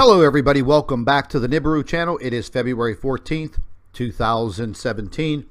Hello everybody, welcome back to the Nibiru channel. It is February 14th, 2017,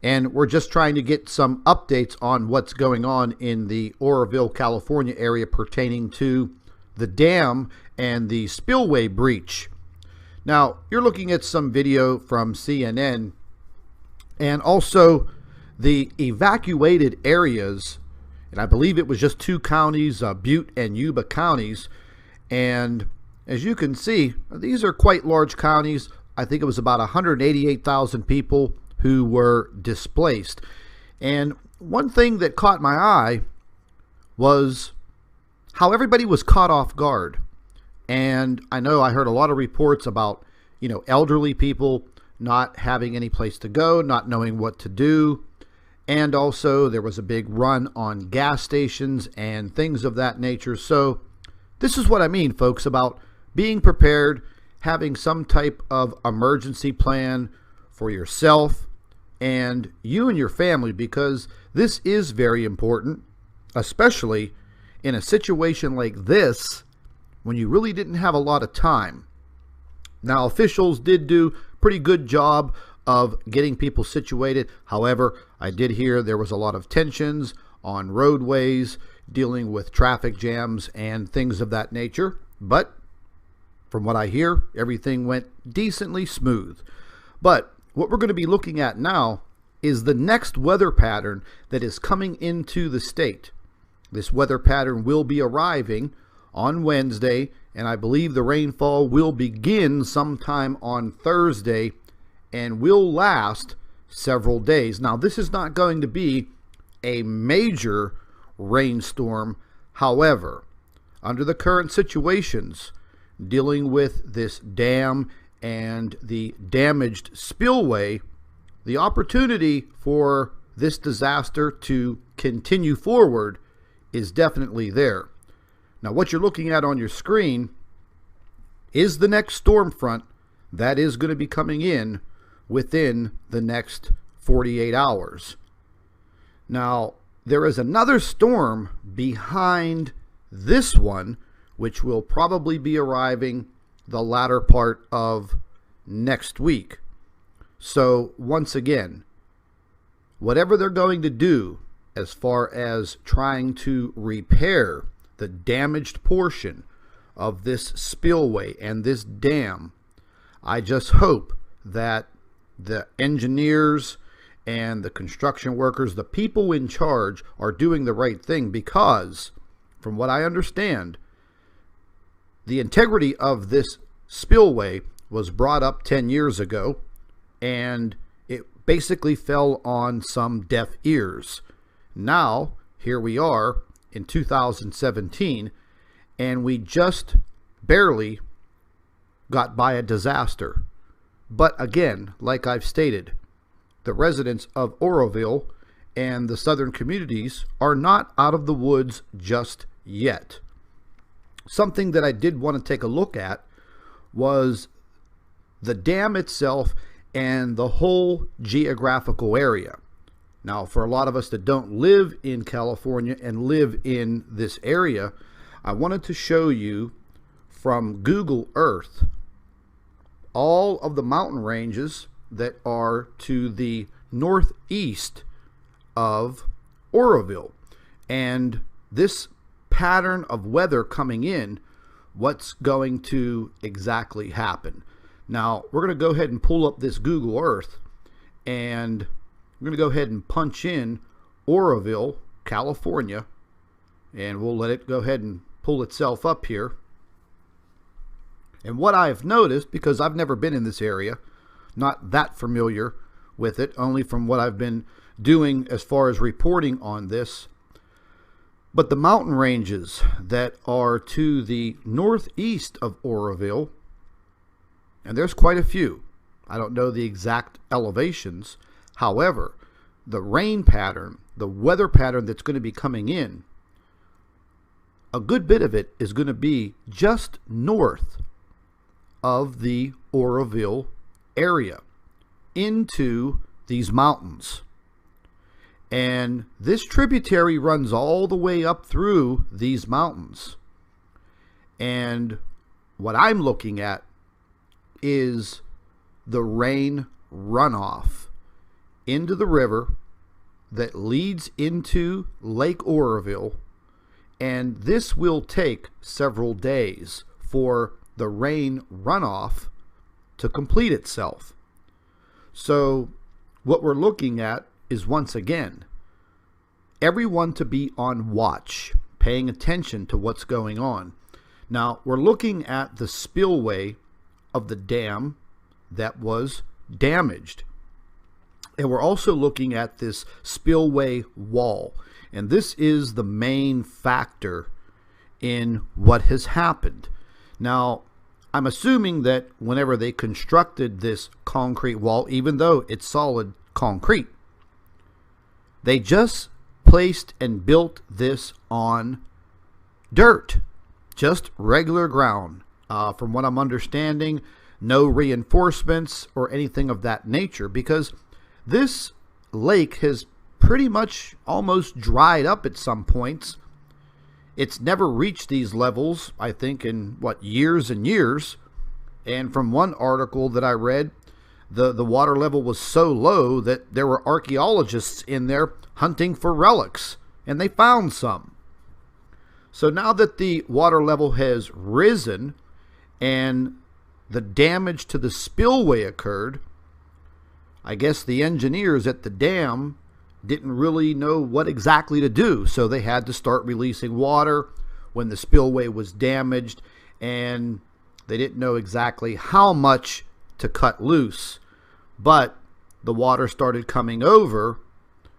and we're just trying to get some updates on what's going on in the Oroville, California area pertaining to the dam and the spillway breach. Now, you're looking at some video from CNN and also the evacuated areas, and I believe it was just two counties, Butte and Yuba counties, and as you can see, these are quite large counties. I think it was about 188,000 people who were displaced. And one thing that caught my eye was how everybody was caught off guard. And I know I heard a lot of reports about, elderly people not having any place to go, not knowing what to do. And also there was a big run on gas stations and things of that nature. So this is what I mean, folks, about being prepared, having some type of emergency plan for yourself and you and your family, because this is very important, especially in a situation like this when you really didn't have a lot of time. Now, officials did do a pretty good job of getting people situated. However, I did hear there was a lot of tensions on roadways, dealing with traffic jams and things of that nature. But from what I hear, everything went decently smooth. But what we're going to be looking at now is the next weather pattern that is coming into the state. This weather pattern will be arriving on Wednesday, and I believe the rainfall will begin sometime on Thursday and will last several days. Now, this is not going to be a major rainstorm. However, under the current situations, dealing with this dam and the damaged spillway, the opportunity for this disaster to continue forward is definitely there. Now, what you're looking at on your screen is the next storm front that is going to be coming in within the next 48 hours. Now, there is another storm behind this one, which will probably be arriving the latter part of next week. So once again, whatever they're going to do as far as trying to repair the damaged portion of this spillway and this dam, I just hope that the engineers and the construction workers, the people in charge, are doing the right thing, because from what I understand, the integrity of this spillway was brought up 10 years ago, and it basically fell on some deaf ears. Now, here we are in 2017, and we just barely got by a disaster. But again, like I've stated, the residents of Oroville and the southern communities are not out of the woods just yet. Something that I did want to take a look at was the dam itself and the whole geographical area. Now, for a lot of us that don't live in California and live in this area, I wanted to show you from Google Earth all of the mountain ranges that are to the northeast of Oroville. And this pattern of weather coming in, what's going to exactly happen. Now, we're going to go ahead and pull up this Google Earth, and we're going to go ahead and punch in Oroville, California, and we'll let it go ahead and pull itself up here. And what I've noticed, because I've never been in this area, not that familiar with it, only from what I've been doing as far as reporting on this, but the mountain ranges that are to the northeast of Oroville, and there's quite a few. I don't know the exact elevations. However, the rain pattern, the weather pattern that's going to be coming in, a good bit of it is going to be just north of the Oroville area into these mountains. And this tributary runs all the way up through these mountains. And what I'm looking at is the rain runoff into the river that leads into Lake Oroville, and this will take several days for the rain runoff to complete itself. So what we're looking at is, once again, everyone to be on watch, paying attention to what's going on. Now, we're looking at the spillway of the dam that was damaged. And we're also looking at this spillway wall. And this is the main factor in what has happened. Now, I'm assuming that whenever they constructed this concrete wall, even though it's solid concrete, they just placed and built this on dirt, just regular ground. From what I'm understanding, no reinforcements or anything of that nature, because this lake has pretty much almost dried up at some points. It's never reached these levels, I think, in years and years. And from one article that I read, the water level was so low that there were archaeologists in there hunting for relics, and they found some. So now that the water level has risen and the damage to the spillway occurred, I guess the engineers at the dam didn't really know what exactly to do, so they had to start releasing water when the spillway was damaged, and they didn't know exactly how much to cut loose. But the water started coming over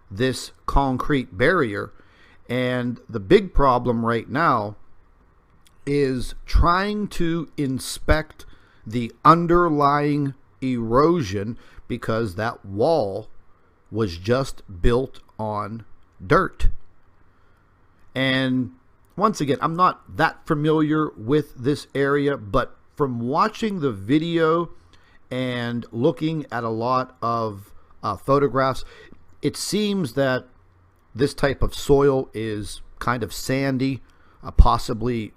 this concrete barrier, and the big problem right now is trying to inspect the underlying erosion, because that wall was just built on dirt. And once again, I'm not that familiar with this area, but from watching the video and looking at a lot of photographs, it seems that this type of soil is kind of sandy, possibly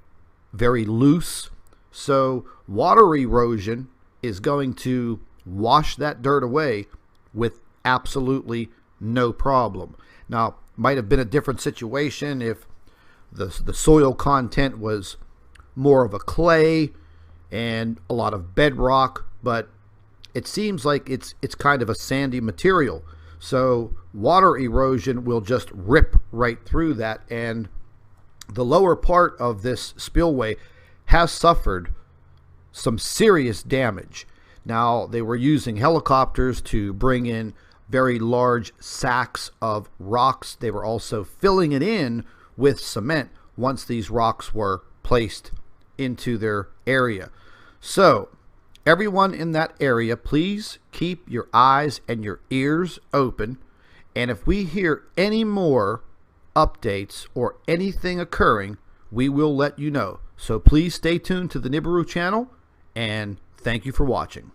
very loose. So water erosion is going to wash that dirt away with absolutely no problem. Now, might have been a different situation if the soil content was more of a clay and a lot of bedrock, but it seems like it's kind of a sandy material. So water erosion will just rip right through that, and the lower part of this spillway has suffered some serious damage. Now, they were using helicopters to bring in very large sacks of rocks. They were also filling it in with cement once these rocks were placed into their area. So, everyone in that area, please keep your eyes and your ears open. And if we hear any more updates or anything occurring, we will let you know. So please stay tuned to the Nibiru channel, and thank you for watching.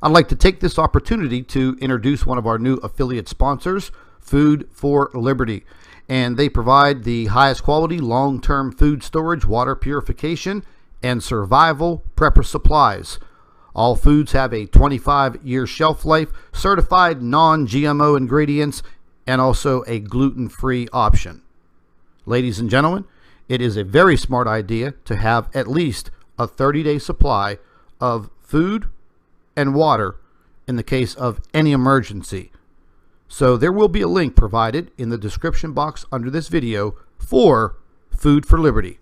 I'd like to take this opportunity to introduce one of our new affiliate sponsors, Food for Liberty. And they provide the highest quality long-term food storage, water purification, and survival prepper supplies. All foods have a 25-year shelf life, certified non-GMO ingredients, and also a gluten-free option. Ladies and gentlemen, it is a very smart idea to have at least a 30-day supply of food and water in the case of any emergency. So there will be a link provided in the description box under this video for Food for Liberty.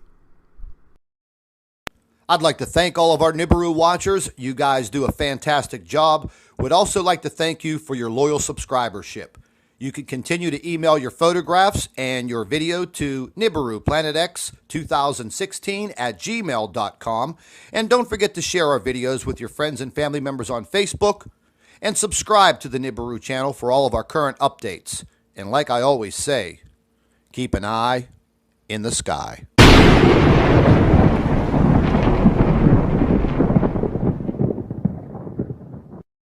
I'd like to thank all of our Nibiru watchers. You guys do a fantastic job. Would also like to thank you for your loyal subscribership. You can continue to email your photographs and your video to NibiruPlanetX2016@gmail.com. And don't forget to share our videos with your friends and family members on Facebook. And subscribe to the Nibiru channel for all of our current updates. And like I always say, keep an eye in the sky.